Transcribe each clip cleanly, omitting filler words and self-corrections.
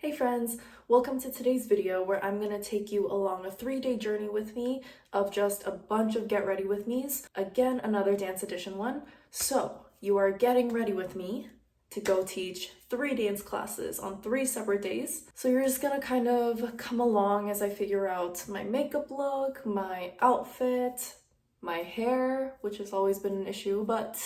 Hey friends, welcome to today's video where I'm gonna take you along a 3-day journey with me of just a bunch of get ready with me's. Again, another dance edition one. So you are getting ready with me to go teach 3 dance classes on 3 separate days. So you're just gonna kind of come along as I figure out my makeup look, my outfit, my hair, which has always been an issue, but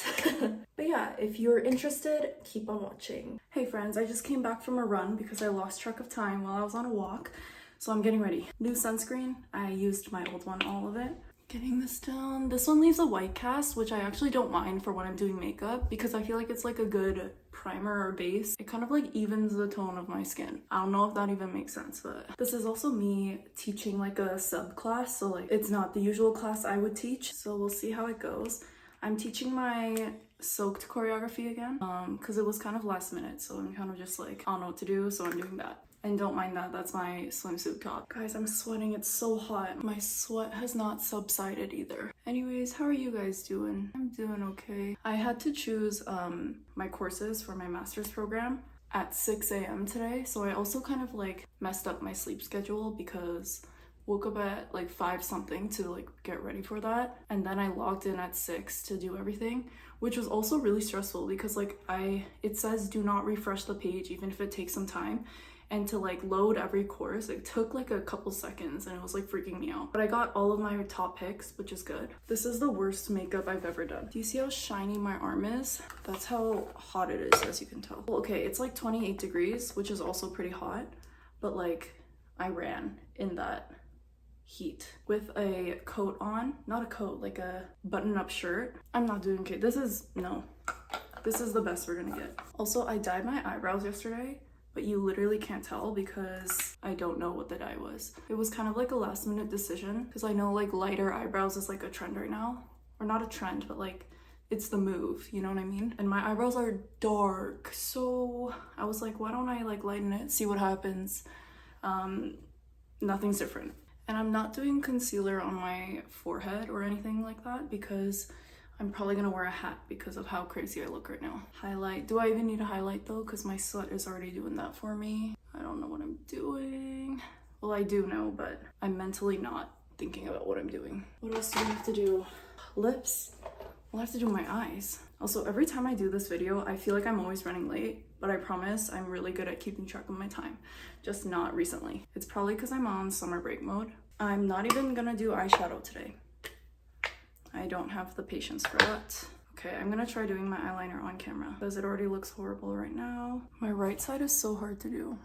yeah, if you're interested, keep on watching. Hey friends, I just came back from a run because I lost track of time while I was on a walk, so I'm getting ready. New sunscreen, I used my old one, all of it. Getting this done. This one leaves a white cast, which I actually don't mind for when I'm doing makeup because I feel like it's like a good primer or base. It kind of like evens the tone of my skin. I don't know if that even makes sense, but this is also me teaching like a sub class, so like it's not the usual class I would teach, so we'll see how it goes. I'm teaching my soaked choreography again because it was kind of last minute, so I'm kind of just like I don't know what to do, so I'm doing that. And don't mind that, that's my swimsuit top. Guys, I'm sweating, it's so hot. My sweat has not subsided either. Anyways, how are you guys doing? I'm doing okay. I had to choose my courses for my master's program at 6 a.m. today, so I also kind of like messed up my sleep schedule because woke up at like 5 something to like get ready for that, and then I logged in at 6 to do everything, which was also really stressful because like it says do not refresh the page even if it takes some time. And to like load every course, it took like a couple seconds and it was like freaking me out. But I got all of my top picks, which is good. This is the worst makeup I've ever done. Do you see how shiny my arm is? That's how hot it is, as you can tell. Okay, it's like 28 degrees, which is also pretty hot. But like, I ran in that heat with a coat on. Not a coat, like a button-up shirt. I'm not doing okay. This is the best we're gonna get. Also, I dyed my eyebrows yesterday, but you literally can't tell because I don't know what the dye was. It was kind of like a last minute decision because I know like lighter eyebrows is like a trend right now. Or not a trend, but like it's the move, you know what I mean? And my eyebrows are dark, so I was like, why don't I like lighten it, see what happens? Nothing's different. And I'm not doing concealer on my forehead or anything like that because I'm probably gonna wear a hat because of how crazy I look right now. Highlight. Do I even need a highlight though? Because my sweat is already doing that for me. I don't know what I'm doing. Well, I do know, but I'm mentally not thinking about what I'm doing. What else do we have to do? Lips. We'll have to do my eyes. Also, every time I do this video, I feel like I'm always running late, but I promise I'm really good at keeping track of my time. Just not recently. It's probably because I'm on summer break mode. I'm not even gonna do eyeshadow today. I don't have the patience for that. Okay, I'm gonna try doing my eyeliner on camera because it already looks horrible right now. My right side is so hard to do.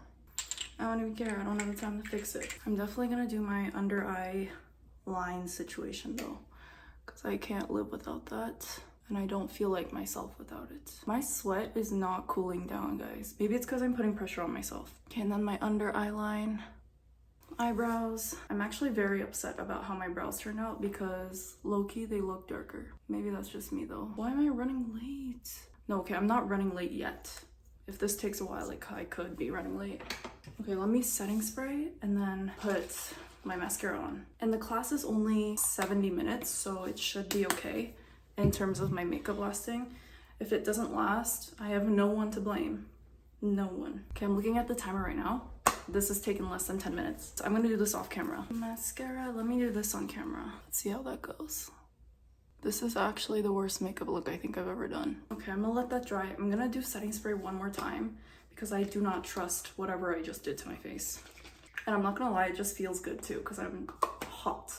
I don't even care, I don't have the time to fix it. I'm definitely gonna do my under eye line situation though, because I can't live without that. And I don't feel like myself without it. My sweat is not cooling down, guys. Maybe it's because I'm putting pressure on myself. Okay, and then my under eye line. Eyebrows. I'm actually very upset about how my brows turned out because low-key they look darker. Maybe that's just me though. Why am I running late? No, okay, I'm not running late yet. If this takes a while, like I could be running late. Okay, let me setting spray and then put my mascara on. And the class is only 70 minutes, so it should be okay in terms of my makeup lasting. If it doesn't last, I have no one to blame. No one. Okay, I'm looking at the timer right now. This has taken less than 10 minutes. So I'm gonna do this off camera. Mascara, let me do this on camera. Let's see how that goes. This is actually the worst makeup look I think I've ever done. Okay, I'm gonna let that dry. I'm gonna do setting spray one more time because I do not trust whatever I just did to my face. And I'm not gonna lie, it just feels good too because I'm hot.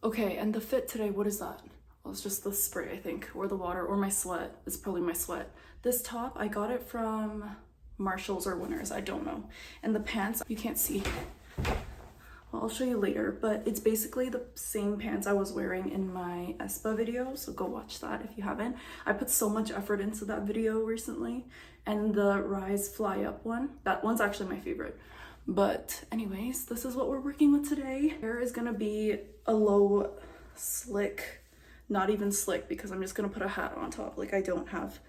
Okay, and the fit today, what is that? Well, it's just the spray, I think, or the water, or my sweat. It's probably my sweat. This top, I got it from Marshalls or Winners, I don't know. And the pants, you can't see. Well, I'll show you later, but it's basically the same pants I was wearing in my Espa video, so go watch that if you haven't. I put so much effort into that video recently, and the Rise Fly Up one, that one's actually my favorite. But anyways, this is what we're working with today. Hair is gonna be a low slick, not even slick, because I'm just gonna put a hat on top. Like I don't have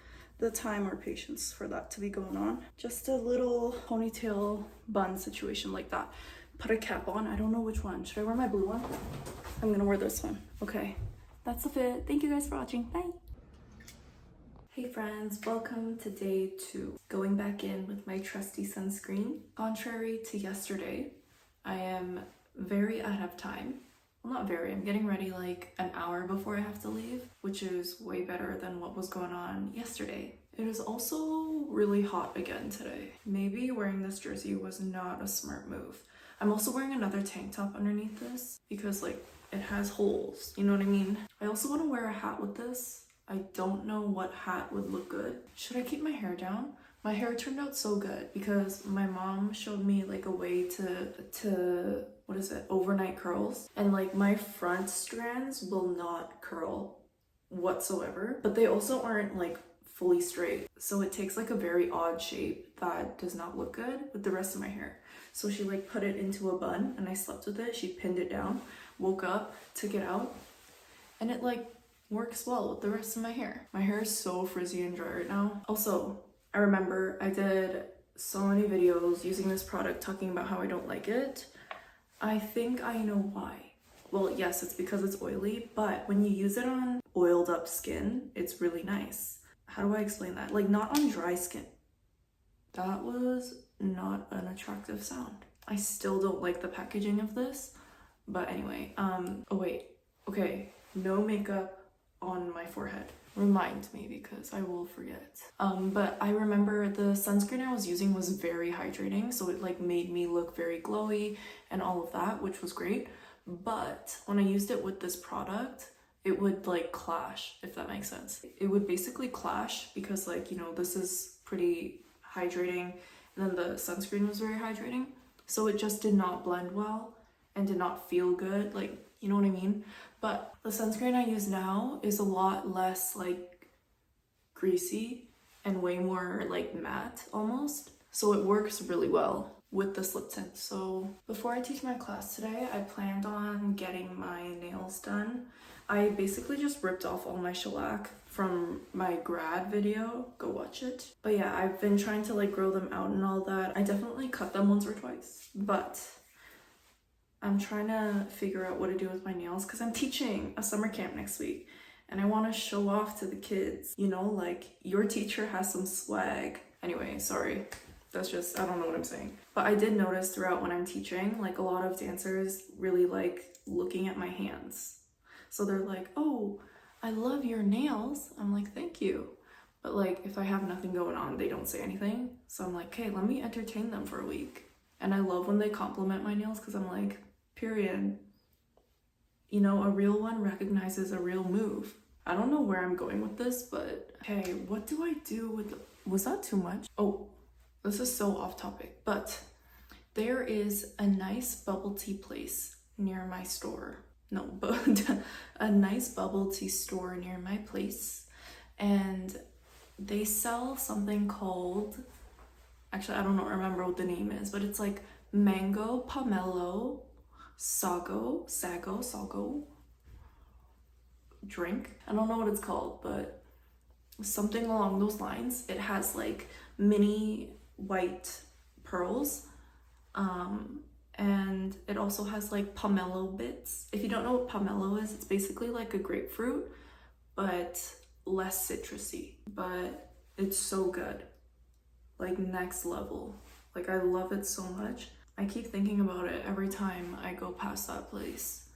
the time or patience for that to be going on. Just a little ponytail bun situation like that. Put a cap on. I don't know which one. Should I wear my blue one? I'm gonna wear this one. Okay, that's the fit. Thank you guys for watching. Bye. Hey friends, welcome to day 2. Going back in with my trusty sunscreen. Contrary to yesterday, I am very ahead of time. Well, not very, I'm getting ready like an hour before I have to leave, which is way better than what was going on yesterday. It is also really hot again today. Maybe wearing this jersey was not a smart move. I'm also wearing another tank top underneath this because like it has holes, you know what I mean? I also want to wear a hat with this. I don't know what hat would look good. Should I keep my hair down? My hair turned out so good because my mom showed me like a way to what is it, overnight curls, and like my front strands will not curl whatsoever, but they also aren't like fully straight, so it takes like a very odd shape that does not look good with the rest of my hair. So she like put it into a bun and I slept with it. She pinned it down, woke up, took it out, and it like works well with the rest of my hair. My hair is so frizzy and dry right now. Also, I remember I did so many videos using this product talking about how I don't like it. I think I know why. Well, yes, it's because it's oily, but when you use it on oiled up skin, it's really nice. How do I explain that? Like not on dry skin. That was not an attractive sound. I still don't like the packaging of this, but anyway, oh wait, okay, no makeup on my forehead. Remind me because I will forget. But I remember the sunscreen I was using was very hydrating, so it like made me look very glowy and all of that, which was great. But when I used it with this product, it would like clash, if that makes sense. It would basically clash because like, you know, this is pretty hydrating and then the sunscreen was very hydrating. So it just did not blend well and did not feel good, like, you know what I mean? But the sunscreen I use now is a lot less like greasy and way more like matte almost. So it works really well with this lip tint. So before I teach my class today, I planned on getting my nails done. I basically just ripped off all my shellac from my grad video. Go watch it. But yeah, I've been trying to like grow them out and all that. I definitely cut them once or twice, but I'm trying to figure out what to do with my nails because I'm teaching a summer camp next week and I want to show off to the kids, you know, like your teacher has some swag. Anyway, sorry, that's just, I don't know what I'm saying. But I did notice throughout when I'm teaching, like a lot of dancers really like looking at my hands. So they're like, oh, I love your nails. I'm like, thank you. But like if I have nothing going on, they don't say anything. So I'm like, hey, let me entertain them for a week. And I love when they compliment my nails because I'm like, period. You know, a real one recognizes a real move. I don't know where I'm going with this, but hey, what do I do with was that too much? Oh, this is so off topic, but there is a nice bubble tea place near my store. No, but a nice bubble tea store near my place, and they sell something called, actually I don't remember what the name is, but it's like mango pomelo sago drink. I don't know what it's called, but something along those lines. It has like mini white pearls, and it also has like pomelo bits. If you don't know what pomelo is, it's basically like a grapefruit but less citrusy, but it's so good, like next level. Like I love it so much. I keep thinking about it every time I go past that place.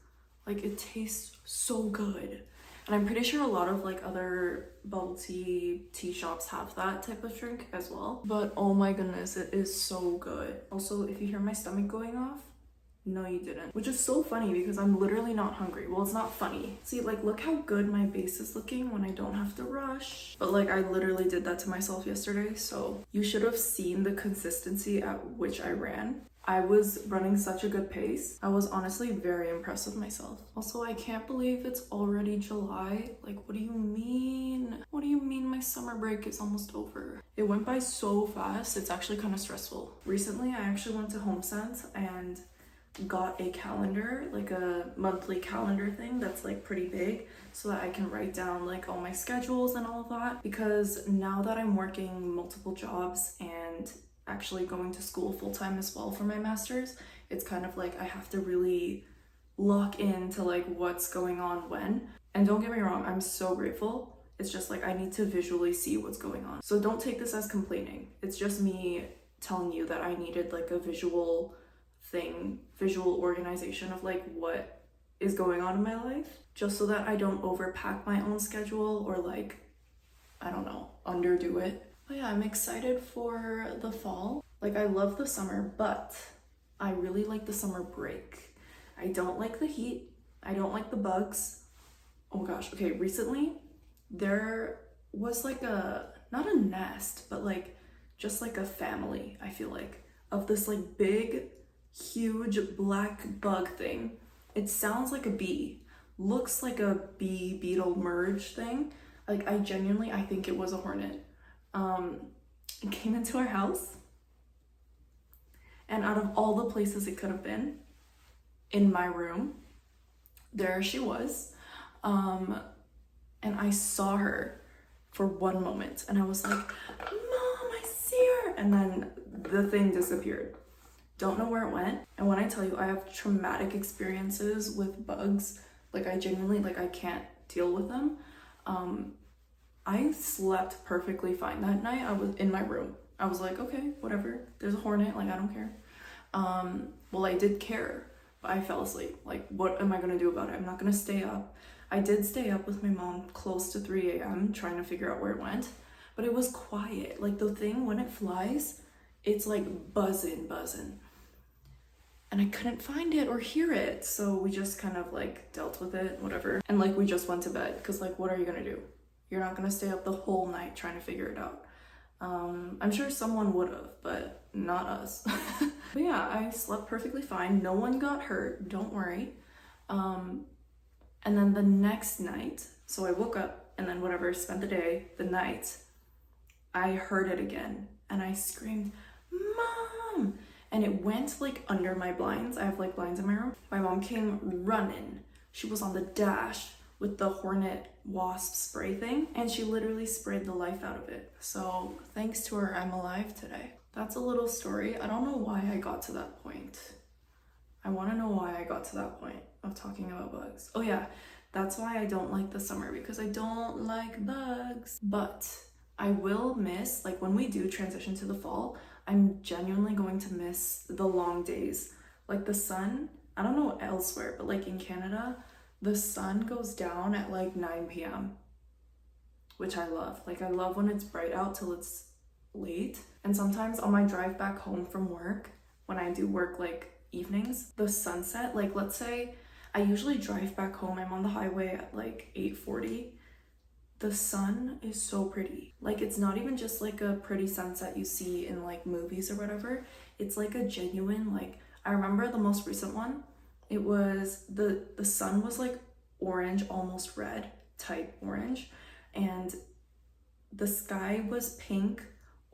Like it tastes so good. And I'm pretty sure a lot of like other bubble tea shops have that type of drink as well. But oh my goodness, it is so good. Also, if you hear my stomach going off, no you didn't. Which is so funny because I'm literally not hungry. Well, it's not funny. See, like look how good my base is looking when I don't have to rush. But like I literally did that to myself yesterday. So you should have seen the consistency at which I ran. I was running such a good pace. I was honestly very impressed with myself. Also, I can't believe it's already July. Like, what do you mean? What do you mean my summer break is almost over? It went by so fast. It's actually kind of stressful. Recently, I actually went to HomeSense and got a calendar, like a monthly calendar thing that's like pretty big, so that I can write down like all my schedules and all of that. Because now that I'm working multiple jobs and actually going to school full-time as well for my master's, it's kind of like I have to really lock into like what's going on when. And don't get me wrong, I'm so grateful It's just like I need to visually see what's going on. So don't take this as complaining. It's just me telling you that I needed like a visual organization of like what is going on in my life, just so that I don't overpack my own schedule or like, I don't know, underdo it. But yeah, I'm excited for the fall. Like I love the summer, but I really like the summer break. I don't like the heat. I don't like the bugs. Oh gosh, okay, recently there was like not a nest, but like just like a family, I feel like, of this like big, huge black bug thing. It sounds like a bee, looks like a bee beetle merge thing. Like I think it was a hornet. It came into our house, and out of all the places it could have been, in my room, there she was. And I saw her for one moment and I was like, Mom, I see her. And then the thing disappeared. Don't know where it went. And when I tell you I have traumatic experiences with bugs, like I genuinely, like I can't deal with them. I slept perfectly fine that night. I was in my room. I was like, okay, whatever. There's a hornet, like I don't care. Well, I did care, but I fell asleep. Like, what am I gonna do about it? I'm not gonna stay up. I did stay up with my mom close to 3 a.m. trying to figure out where it went, but it was quiet. Like the thing, when it flies, it's like buzzing. And I couldn't find it or hear it. So we just kind of like dealt with it, whatever. And like we just went to bed because like, what are you gonna do? You're not gonna stay up the whole night trying to figure it out. I'm sure someone would have, but not us. But yeah, I slept perfectly fine. No one got hurt, don't worry. And then the next night, so I woke up and then whatever, spent the day, the night, I heard it again and I screamed, Mom! And it went like under my blinds. I have like blinds in my room. My mom came running. She was on the dash with the hornet wasp spray thing and she literally sprayed the life out of it. So thanks to her, I'm alive today. That's a little story. I don't know why I got to that point. I want to know why I got to that point of talking about bugs. Oh yeah, that's why I don't like the summer, because I don't like bugs. But I will miss, like when we do transition to the fall, I'm genuinely going to miss the long days. Like the sun, I don't know elsewhere, but like in Canada, the sun goes down at like 9 p.m., which I love. Like I love when it's bright out till it's late. And sometimes on my drive back home from work, when I do work like evenings, the sunset, like let's say I usually drive back home, I'm on the highway at like 8:40. The sun is so pretty. Like it's not even just like a pretty sunset you see in like movies or whatever. It's like a genuine, like I remember the most recent one, it was the sun was like orange, almost red type orange, and the sky was pink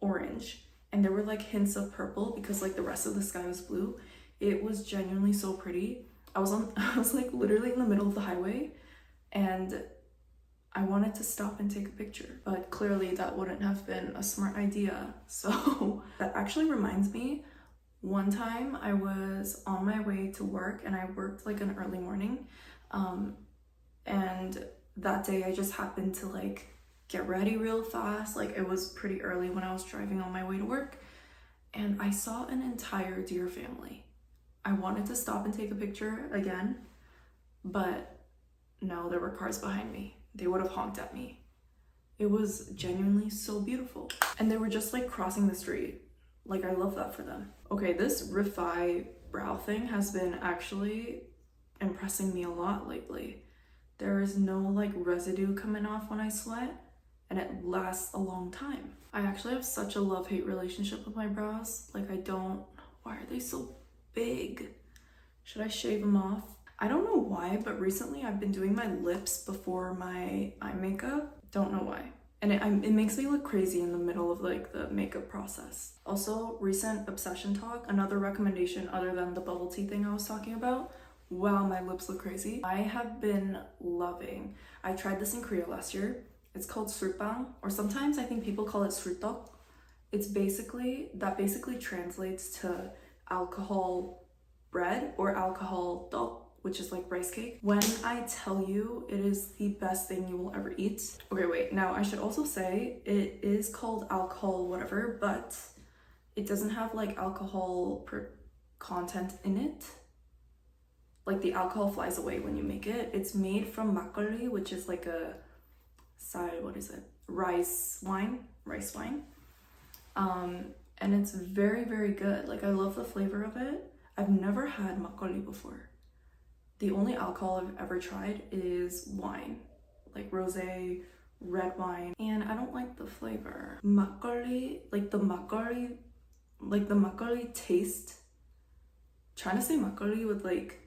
orange, and there were like hints of purple because like the rest of the sky was blue. It was genuinely so pretty. I was like literally in the middle of the highway and I wanted to stop and take a picture, but clearly that wouldn't have been a smart idea. So that actually reminds me, one time I was on my way to work and I worked like an early morning. And that day I just happened to like get ready real fast. Like it was pretty early when I was driving on my way to work and I saw an entire deer family. I wanted to stop and take a picture again, but no, there were cars behind me. They would have honked at me. It was genuinely so beautiful. And they were just like crossing the street. Like I love that for them. Okay, this Refi brow thing has been actually impressing me a lot lately. There is no like residue coming off when I sweat and it lasts a long time. I actually have such a love-hate relationship with my brows. Like why are they so big? Should I shave them off? I don't know why, but recently I've been doing my lips before my eye makeup. Don't know why. And it makes me look crazy in the middle of like the makeup process. Also, recent obsession talk, another recommendation other than the bubble tea thing I was talking about. Wow, my lips look crazy. I have been loving, I tried this in Korea last year. It's called surpang, or sometimes I think people call it surtok. That basically translates to alcohol bread or alcohol dok, which is like rice cake. When I tell you, it is the best thing you will ever eat. Okay, wait, now I should also say it is called alcohol whatever, but it doesn't have like alcohol content in it. Like the alcohol flies away when you make it. It's made from makgeolli, which is like a what is it? Rice wine. And it's very, very good. Like I love the flavor of it. I've never had makgeolli before. The only alcohol I've ever tried is wine, like rosé, red wine, and I don't like the flavor. Makgeolli, like the makgeolli taste. Trying to say makgeolli with like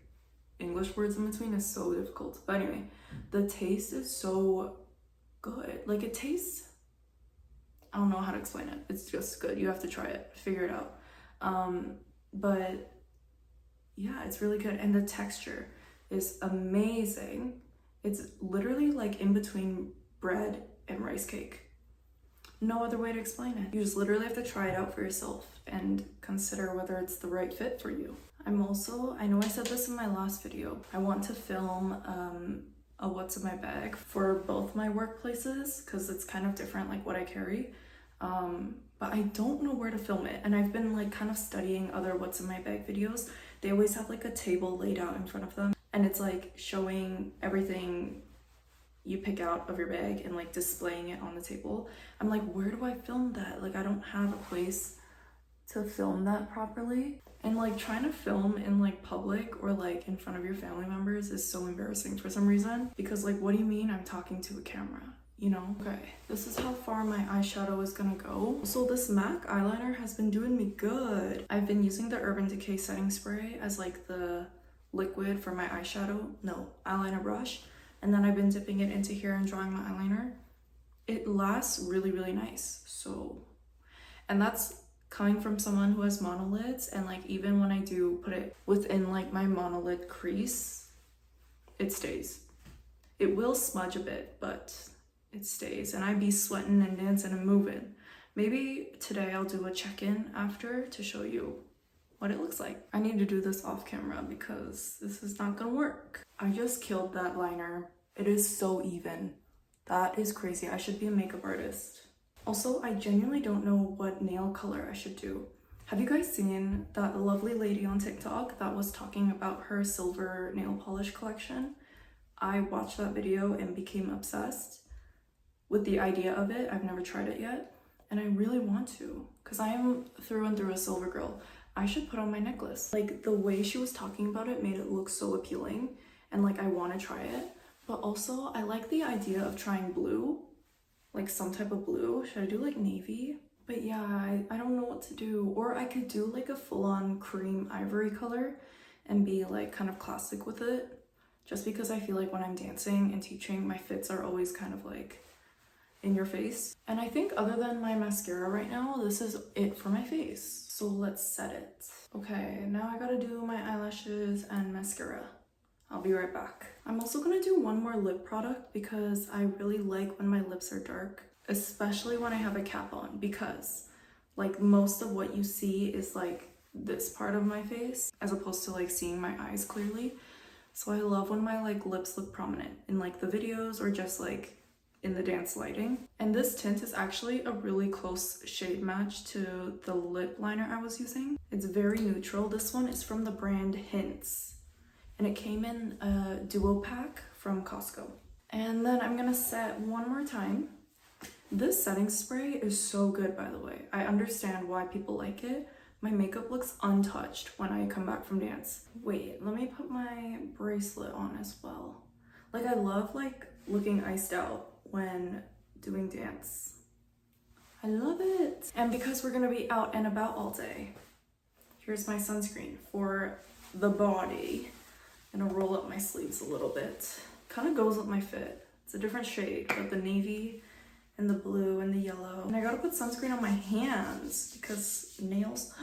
English words in between is so difficult. But anyway, the taste is so good. Like it tastes, I don't know how to explain it. It's just good. You have to try it, figure it out. But yeah, it's really good. And the texture is amazing. It's literally like in between bread and rice cake. No other way to explain it. You just literally have to try it out for yourself and consider whether it's the right fit for you. I know I said this in my last video, I want to film a what's in my bag for both my workplaces because it's kind of different like what I carry. But I don't know where to film it, and I've been like kind of studying other what's in my bag videos. They always have like a table laid out in front of them, and it's like showing everything you pick out of your bag and like displaying it on the table. I'm like, where do I film that? Like I don't have a place to film that properly. And like trying to film in like public or like in front of your family members is so embarrassing for some reason, because like what do you mean I'm talking to a camera, you know? Okay, this is how far my eyeshadow is gonna go. So this MAC eyeliner has been doing me good. I've been using the Urban Decay setting spray as like the liquid for my eyeliner brush, and then I've been dipping it into here and drawing my eyeliner. It lasts really, really nice. So, and that's coming from someone who has monolids, and like even when I do put it within like my monolid crease, it stays. It will smudge a bit, but it stays, and I be sweating and dancing and moving. Maybe today I'll do a check-in after to show you what it looks like. I need to do this off camera because this is not gonna work. I just killed that liner. It is so even. That is crazy. I should be a makeup artist. Also, I genuinely don't know what nail color I should do. Have you guys seen that lovely lady on TikTok that was talking about her silver nail polish collection? I watched that video and became obsessed with the idea of it. I've never tried it yet, and I really want to, because I am through and through a silver girl. I should put on my necklace. Like the way she was talking about it made it look so appealing, and like I want to try it. But also I like the idea of trying blue, like some type of blue. Should I do like navy? But yeah, I don't know what to do. Or I could do like a full-on cream ivory color and be like kind of classic with it, just because I feel like when I'm dancing and teaching, my fits are always kind of like in your face. And I think other than my mascara right now, this is it for my face. So let's set it. Okay, now I gotta do my eyelashes and mascara. I'll be right back. I'm also gonna do one more lip product because I really like when my lips are dark, especially when I have a cap on, because like most of what you see is like this part of my face as opposed to like seeing my eyes clearly. So I love when my like lips look prominent in like the videos or just like in the dance lighting. And this tint is actually a really close shade match to the lip liner I was using. It's very neutral. This one is from the brand Hints, and it came in a duo pack from Costco. And then I'm gonna set one more time. This setting spray is so good, by the way. I understand why people like it. My makeup looks untouched when I come back from dance. Wait, let me put my bracelet on as well. Like I love like looking iced out when doing dance. I love it. And because we're gonna be out and about all day, here's my sunscreen for the body. I'm gonna roll up my sleeves a little bit. Kind of goes with my fit. It's a different shade, but the navy and the blue and the yellow. And I gotta put sunscreen on my hands because nails.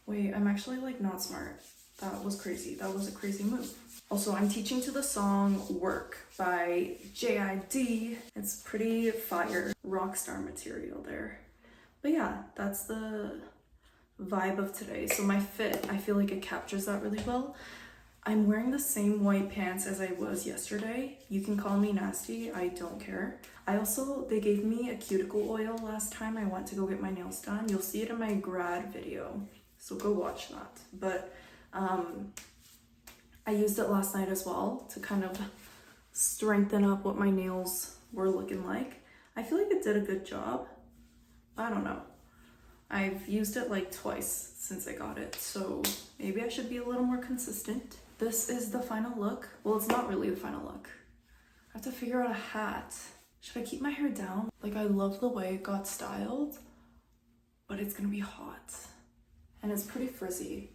Wait, I'm actually like not smart. That was crazy. That was a crazy move. Also, I'm teaching to the song Work by JID. It's pretty fire, rock star material there. But yeah, that's the vibe of today. So my fit, I feel like it captures that really well. I'm wearing the same white pants as I was yesterday. You can call me nasty, I don't care. They gave me a cuticle oil last time I went to go get my nails done. You'll see it in my grad video, so go watch that. But I used it last night as well to kind of strengthen up what my nails were looking like. I feel like it did a good job. I don't know. I've used it like twice since I got it, so maybe I should be a little more consistent. This is the final look. Well, it's not really the final look. I have to figure out a hat. Should I keep my hair down? Like, I love the way it got styled, but it's gonna be hot. And it's pretty frizzy.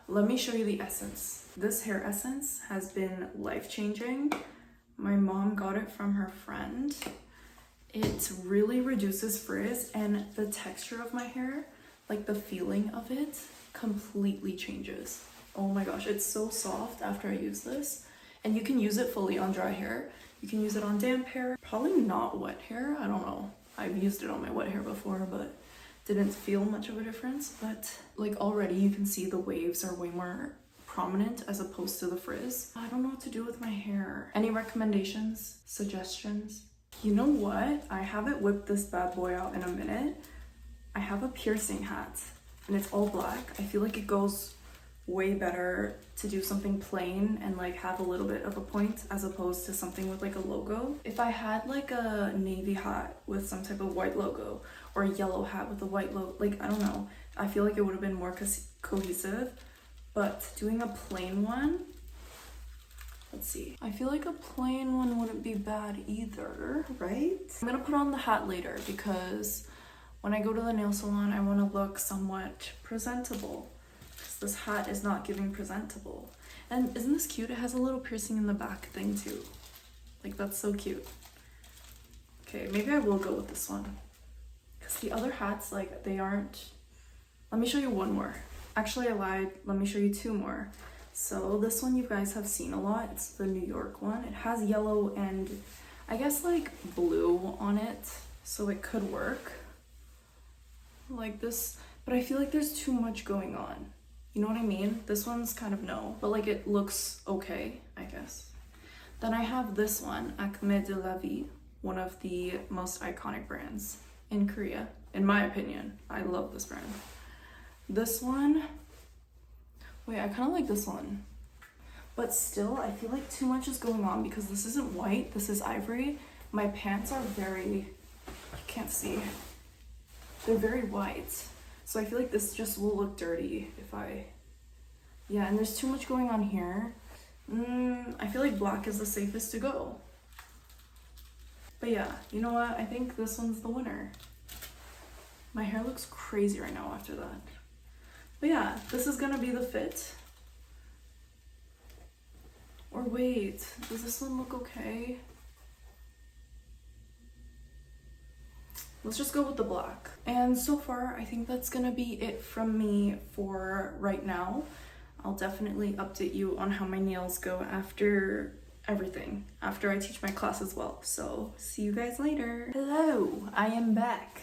Let me show you the essence. This hair essence has been life-changing. My mom got it from her friend. It really reduces frizz, and the texture of my hair, like the feeling of it, completely changes. Oh my gosh, it's so soft after I use this. And you can use it fully on dry hair. You can use it on damp hair. Probably not wet hair, I don't know. I've used it on my wet hair before, but didn't feel much of a difference. But like already you can see the waves are way more prominent as opposed to the frizz. I don't know what to do with my hair. Any recommendations, suggestions? You know what? I haven't whipped this bad boy out in a minute. I have a piercing hat and it's all black. I feel like it goes way better to do something plain and like have a little bit of a point as opposed to something with like a logo. If I had like a navy hat with some type of white logo or a yellow hat with a white logo, like I don't know, I feel like it would have been more cohesive. But doing a plain one, let's see, I feel like a plain one wouldn't be bad either, right? I'm gonna put on the hat later because when I go to the nail salon I want to look somewhat presentable. This hat is not giving presentable. And isn't this cute? It has a little piercing in the back thing too. Like, that's so cute. Okay, maybe I will go with this one. Because the other hats, like, they aren't... Let me show you one more. Actually, I lied. Let me show you two more. So this one you guys have seen a lot. It's the New York one. It has yellow and I guess like blue on it. So it could work. Like this. But I feel like there's too much going on. You know what I mean? This one's kind of no, but like it looks okay, I guess. Then I have this one, Acme de la Vie, one of the most iconic brands in Korea, in my opinion. I love this brand. This one, wait, I kind of like this one, but still I feel like too much is going on because this isn't white, this is ivory. My pants are very, you can't see, they're very white. So I feel like this just will look dirty if yeah, and there's too much going on here. I feel like black is the safest to go. But yeah, you know what? I think this one's the winner. My hair looks crazy right now after that. But yeah, this is gonna be the fit. Or wait, does this one look okay? Let's just go with the black. And so far, I think that's gonna be it from me for right now. I'll definitely update you on how my nails go after everything, after I teach my class as well. So see you guys later. Hello, I am back.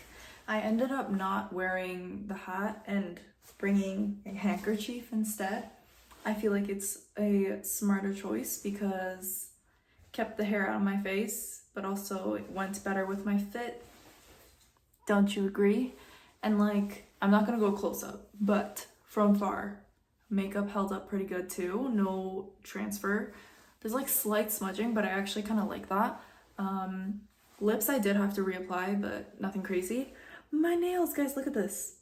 I ended up not wearing the hat and bringing a handkerchief instead. I feel like it's a smarter choice because it kept the hair out of my face, but also it went better with my fit. Don't you agree? And like, I'm not gonna go close up, but from far, makeup held up pretty good too. No transfer. There's like slight smudging, but I actually kind of like that. Lips I did have to reapply, but nothing crazy. My nails, guys, look at this.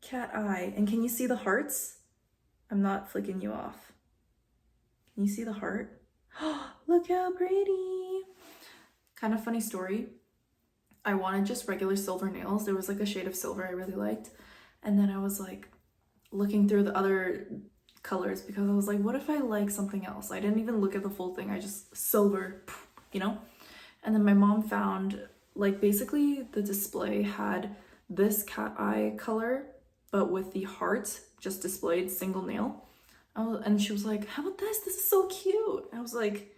Cat eye. And can you see the hearts? I'm not flicking you off. Can you see the heart? Look how pretty. Kind of funny story. I wanted just regular silver nails. There was like a shade of silver I really liked. And then I was like looking through the other colors because I was like, what if I like something else? I didn't even look at the full thing. I just silver, you know? And then my mom found like basically the display had this cat eye color, but with the heart just displayed single nail. And she was like, how about this? This is so cute. And I was like,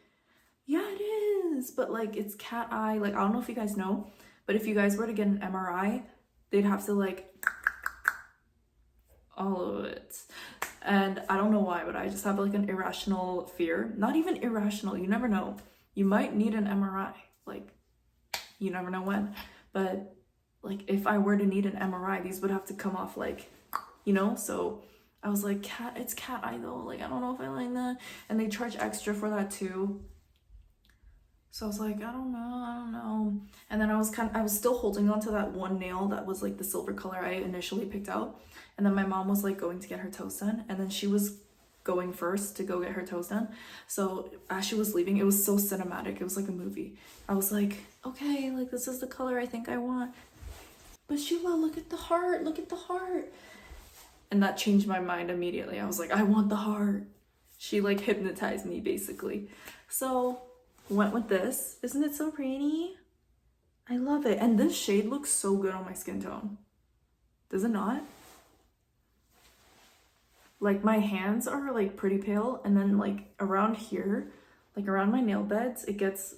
yeah, it is. But like it's cat eye. Like, I don't know if you guys know, but if you guys were to get an MRI, they'd have to like all of it. And I don't know why, but I just have like an irrational fear. Not even irrational, you never know. You might need an MRI, like you never know when. But like if I were to need an MRI, these would have to come off like, you know? So I was like, it's cat eye though. Like I don't know if I like that. And they charge extra for that too. So I was like, I don't know. And then I was still holding on to that one nail that was like the silver color I initially picked out. And then my mom was like going to get her toes done. And then she was going first to go get her toes done. So as she was leaving, it was so cinematic. It was like a movie. I was like, okay, like this is the color I think I want. But Sheila, look at the heart. Look at the heart. And that changed my mind immediately. I was like, I want the heart. She like hypnotized me basically. So went with this. Isn't it so pretty? I love it. And this shade looks so good on my skin tone. Does it not? Like my hands are like pretty pale, and then like around here, like around my nail beds,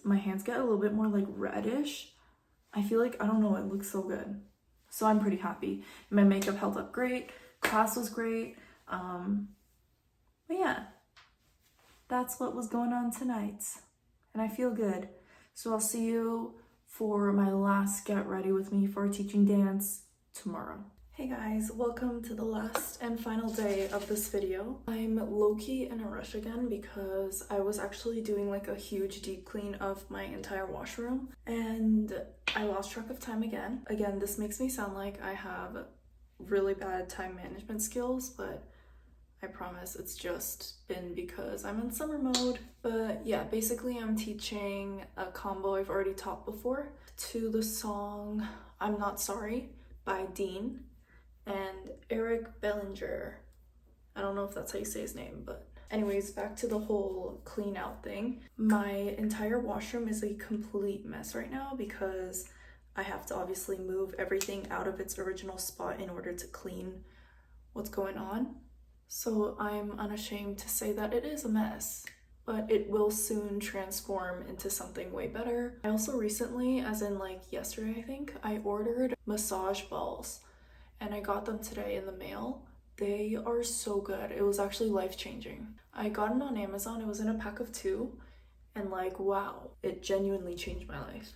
my hands get a little bit more like reddish. I feel like, I don't know, it looks so good. So I'm pretty happy. My makeup held up great. Class was great. But yeah, that's what was going on tonight. And I feel good. So I'll see you for my last get ready with me for teaching dance tomorrow. Hey guys, welcome to the last and final day of this video. I'm low-key in a rush again because I was actually doing like a huge deep clean of my entire washroom and I lost track of time again. Again, this makes me sound like I have really bad time management skills, but I promise it's just been because I'm in summer mode. But yeah, basically I'm teaching a combo I've already taught before to the song I'm Not Sorry by Dean and Eric Bellinger. I don't know if that's how you say his name, but anyways, back to the whole clean out thing. My entire washroom is a complete mess right now because I have to obviously move everything out of its original spot in order to clean what's going on. So I'm unashamed to say that it is a mess, but it will soon transform into something way better. I also recently, as in like yesterday I think, I ordered massage balls and I got them today in the mail. They are so good. It was actually life-changing. I got it on Amazon. It was in a pack of 2 and like, wow, it genuinely changed my life.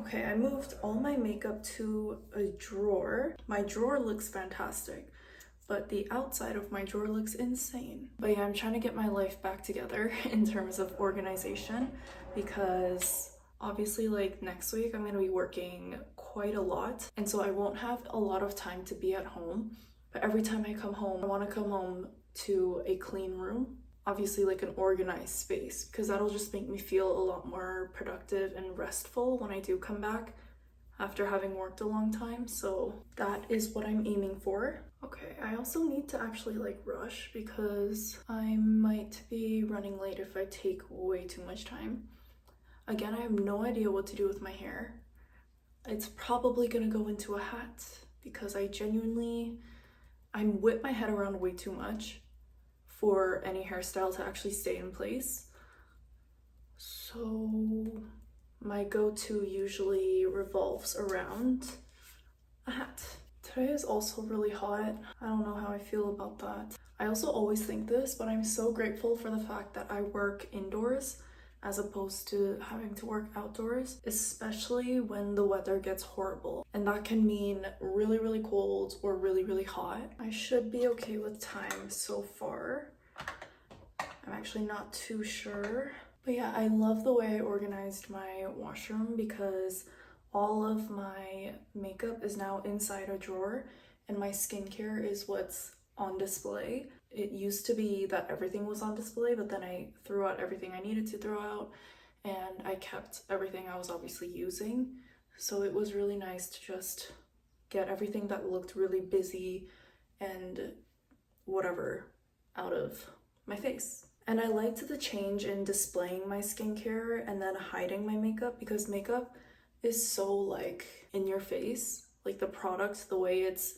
Okay, I moved all my makeup to a drawer. My drawer looks fantastic, but the outside of my drawer looks insane. But yeah, I'm trying to get my life back together in terms of organization because obviously like next week I'm gonna be working quite a lot, and so I won't have a lot of time to be at home. But every time I come home, I want to come home to a clean room, obviously like an organized space, because that'll just make me feel a lot more productive and restful when I do come back after having worked a long time. So that is what I'm aiming for. Okay, I also need to actually like rush because I might be running late if I take way too much time. Again, I have no idea what to do with my hair. It's probably gonna go into a hat because I whip my head around way too much for any hairstyle to actually stay in place. So my go-to usually revolves around a hat. Today is also really hot. I don't know how I feel about that. I also always think this, but I'm so grateful for the fact that I work indoors as opposed to having to work outdoors, especially when the weather gets horrible. And that can mean really, really cold or really, really hot. I should be okay with time so far. I'm actually not too sure. But yeah, I love the way I organized my washroom because all of my makeup is now inside a drawer and my skincare is what's on display. It used to be that everything was on display, but then I threw out everything I needed to throw out and I kept everything I was obviously using. So it was really nice to just get everything that looked really busy and whatever out of my face. And I liked the change in displaying my skincare and then hiding my makeup because makeup is so like in your face, like the product, the way it's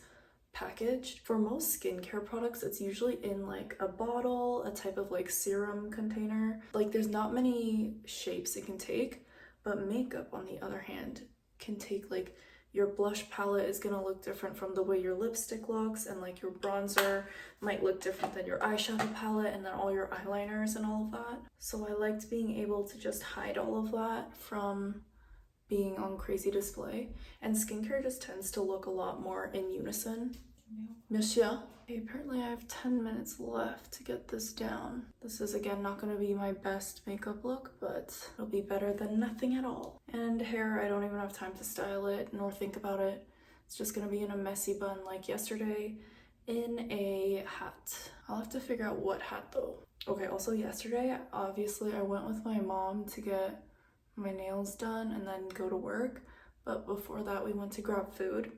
packaged. For most skincare products, it's usually in like a bottle, a type of like serum container. Like there's not many shapes it can take, but makeup on the other hand can take like your blush palette is gonna look different from the way your lipstick looks, and like your bronzer might look different than your eyeshadow palette, and then all your eyeliners and all of that. So I liked being able to just hide all of that from being on crazy display. And skincare just tends to look a lot more in unison. Monsieur. Okay, apparently I have 10 minutes left to get this down. This is again not going to be my best makeup look, but it'll be better than nothing at all. And hair, I don't even have time to style it nor think about it. It's just going to be in a messy bun like yesterday in a hat. I'll have to figure out what hat though. Okay, also yesterday, obviously I went with my mom to get my nails done and then go to work. But before that, we went to grab food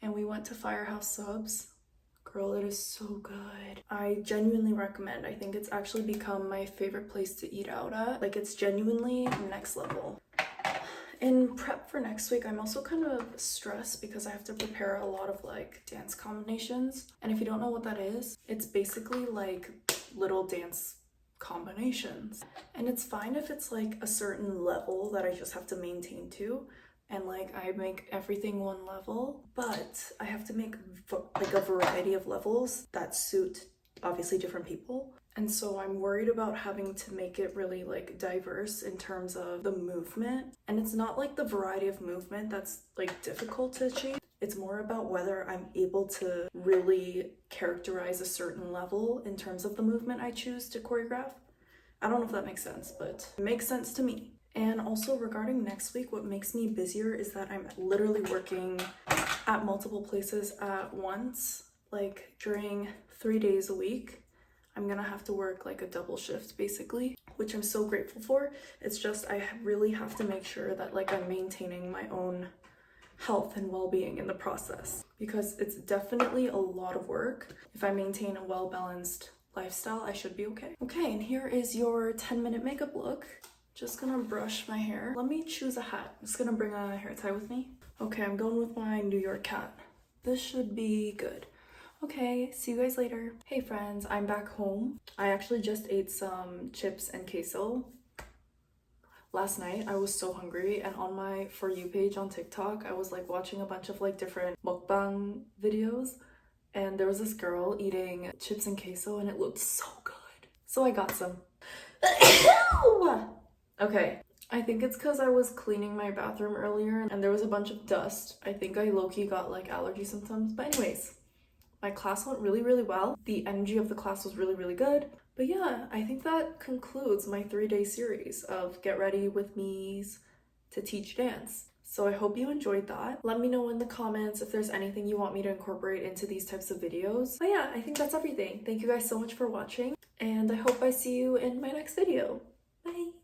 and we went to Firehouse Subs. Girl, it is so good. I genuinely recommend. I think it's actually become my favorite place to eat out at. Like, it's genuinely next level. In prep for next week, I'm also kind of stressed because I have to prepare a lot of like dance combinations. And if you don't know what that is, it's basically like little dance combinations. And it's fine if it's like a certain level that I just have to maintain to. And like I make everything one level, but I have to make like a variety of levels that suit obviously different people. And so I'm worried about having to make it really like diverse in terms of the movement. And it's not like the variety of movement that's like difficult to achieve. It's more about whether I'm able to really characterize a certain level in terms of the movement I choose to choreograph. I don't know if that makes sense, but it makes sense to me. And also regarding next week, what makes me busier is that I'm literally working at multiple places at once, like during 3 days a week. I'm gonna have to work like a double shift basically, which I'm so grateful for. It's just I really have to make sure that like I'm maintaining my own health and well-being in the process, because it's definitely a lot of work. If I maintain a well-balanced lifestyle, I should be okay. Okay, and here is your 10-minute makeup look. Just gonna brush my hair. Let me choose a hat. I'm just gonna bring a hair tie with me. Okay, I'm going with my New York hat. This should be good. Okay, see you guys later. Hey friends, I'm back home. I actually just ate some chips and queso. Last night I was so hungry, and on my For You page on TikTok, I was like watching a bunch of like different mukbang videos, and there was this girl eating chips and queso and it looked so good. So I got some. Okay, I think it's because I was cleaning my bathroom earlier and there was a bunch of dust. I think I low-key got like allergy symptoms. But anyways, my class went really, really well. The energy of the class was really, really good. But yeah, I think that concludes my 3-day series of Get Ready with Me's to teach dance. So I hope you enjoyed that. Let me know in the comments if there's anything you want me to incorporate into these types of videos. But yeah, I think that's everything. Thank you guys so much for watching, and I hope I see you in my next video. Bye!